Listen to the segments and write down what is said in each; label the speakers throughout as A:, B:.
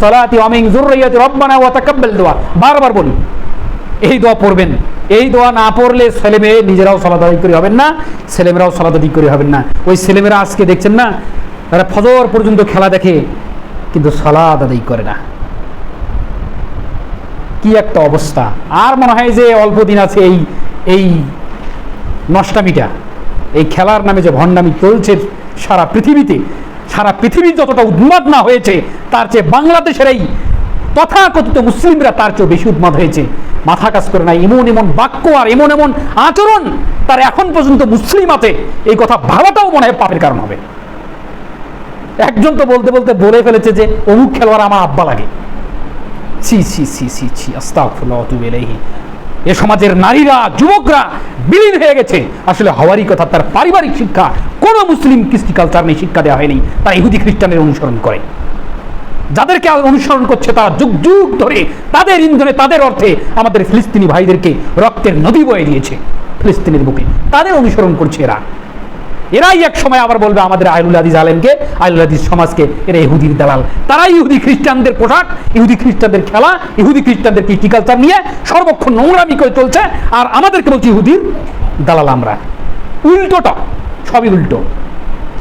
A: সালাতি ওয়া মিন যুররিয়াতি রব্বানা ওয়া তাকাব্বাল দোয়া, বারবার বলি এই দোয়া পড়বেন। এই দোয়া না পড়লে ছেলেমেয়ে নিজেরাও সালাত আদায় করে হবেন না, ছেলেমেয়েরাও সালাত আদায় করে হবেন না। ওই ছেলেমেয়েরা আজকে দেখছেন না, তারা ফজর পর্যন্ত খেলা দেখে কিন্তু সালাত আদায় করে না। কি একটা অবস্থা! আর মনে হয় যে অল্প দিন আছে এই নষ্টামিটা, এই খেলার নামে যে ভণ্ডামি চলছে সারা পৃথিবীতে, সারা পৃথিবী যতটা উন্মাদ না হয়েছে, তার চেয়ে বাংলাদেশের এই তথাকথিত মুসলিমরা তার চেয়ে বেশি উন্মাদ হয়েছে। মাথা কাজ করে না, এমন এমন বাক্য আর এমন এমন আচরণ তার এখন পর্যন্ত মুসলিম আছে, এই কথা ভাবাটাও মনে হয় পাপের কারণ হবে। একজন তো বলতে বলতে বলে ফেলেছে যে অমুক খেলোয়াড় আমার আব্বা লাগে। ছি ছি ছি ছি ছি, আস্তাগফিরুল্লাহ ওয়া আতুবু ইলাইহি। এ সমাজের নারীরা, যুবকরা বিলীন হয়ে গেছে। আসলে হওয়ারই কথা। তার পারিবারিক শিক্ষা কোনো মুসলিম কৃষ্টি কালচার নেই, শিক্ষা দেওয়া হয়নি। তারা ইহুদি খ্রিস্টানের অনুসরণ করে। যাদেরকে অনুসরণ করছে তারা যুগ যুগ ধরে তাদের ইন্ধনে, তাদের অর্থে আমাদের ফিলিস্তিনি ভাইদেরকে রক্তের নদী বয়ে দিয়েছে ফিলিস্তিনের বুকে। তাদের অনুসরণ করছে এরাই এক সময় আবার বলবে আমাদের আহলুল হাদিস আলেমকে, আহলুল হাদিস সমাজকে এরা ইহুদির দালাল। তারাই ইহুদি খ্রিস্টানদের পোশাক, ইহুদি খ্রিস্টানদের খেলা, ইহুদি খ্রিস্টানদের কৃষ্টি কালচার নিয়ে সর্বক্ষণ নোংরামি করে চলছে, আর আমাদেরকে বলছে ইহুদির দালাল আমরা। উল্টোটা, সবই উল্টো।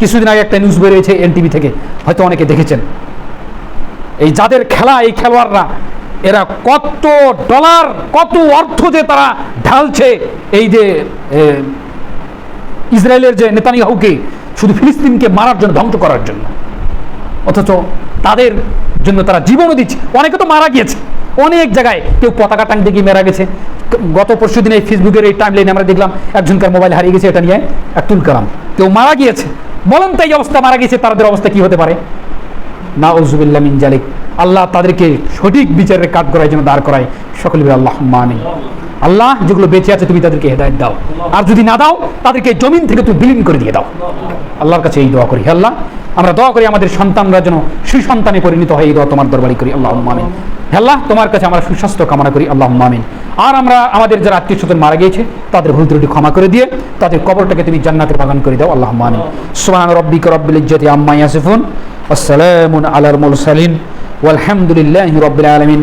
A: কিছুদিন আগে একটা নিউজ বেরিয়েছে এনটিভি থেকে, হয়তো অনেকে দেখেছেন। এই যাদের খেলা, এই খেলোয়াড়রা, এরা কত ডলার, কত অর্থ যে তারা ঢালছে এই যে ইসরায়েলের যে নেতানিয়াহুকে শুধু ফিলিস্তিনকে মারার জন্য, ধ্বংস করার জন্য। অথচ তাদের জন্য তারা জীবনও দিচ্ছে। অনেকে তো মারা গিয়েছে অনেক জায়গায়, কেউ পতাকা টাঙতে গিয়ে মারা গেছে। গত পরশু দিন এই ফেসবুকের এই টাইমলাইনে আমরা দেখলাম একজনকার মোবাইল হারিয়ে গেছে, এটা নিয়ে আব্দুল কালাম, কেউ মারা গিয়েছে। বলেন তো এই অবস্থা মারা গিয়েছে, তাদের অবস্থা কি হতে পারে? নাউযুবিল্লাহ মিন যালিক। আল্লাহ তাদেরকে সঠিক বিচারের কাঠ করার জন্য দাঁড় করায়। সকলে বলে আল্লাহুম্মা আমিন। আল্লাহ যেগুলো বেঁচে আছে তুমি তাদেরকে হেদায়েত দাও, আর যদি না দাও তাদেরকে জমিন থেকে তুমি বিলীন করে দিয়ে দাও। আল্লাহর কাছে এই দোয়া করি। হে আল্লাহ, আমরা দোয়া করি আমাদের সন্তানরা যেন সুসন্তানে পরিণত হয়, এই দোয়া তোমার দরবারে করি। আল্লাহুম্মা আমিন। হে আল্লাহ, তোমার কাছে আমরা সুস্বাস্থ্য কামনা করি। আল্লাহুম্মা আমিন। আর আমরা আমাদের যারা আত্মীয় স্বজন মারা গিয়েছে তাদের ভুল ত্রুটি ক্ষমা করে দিয়ে তাদের কবরটাকে তুমি জান্নাতের বাগান করে দাও। আল্লাহুম্মা আমিন। সুবহান রাব্বিকা রাব্বিল ইজ্জাতি আম্মা ইয়াসিফুন, ওয়াসসালামুন আলাল মুরসালিন, ওয়ালহামদুলিল্লাহি রাব্বিল আলামিন।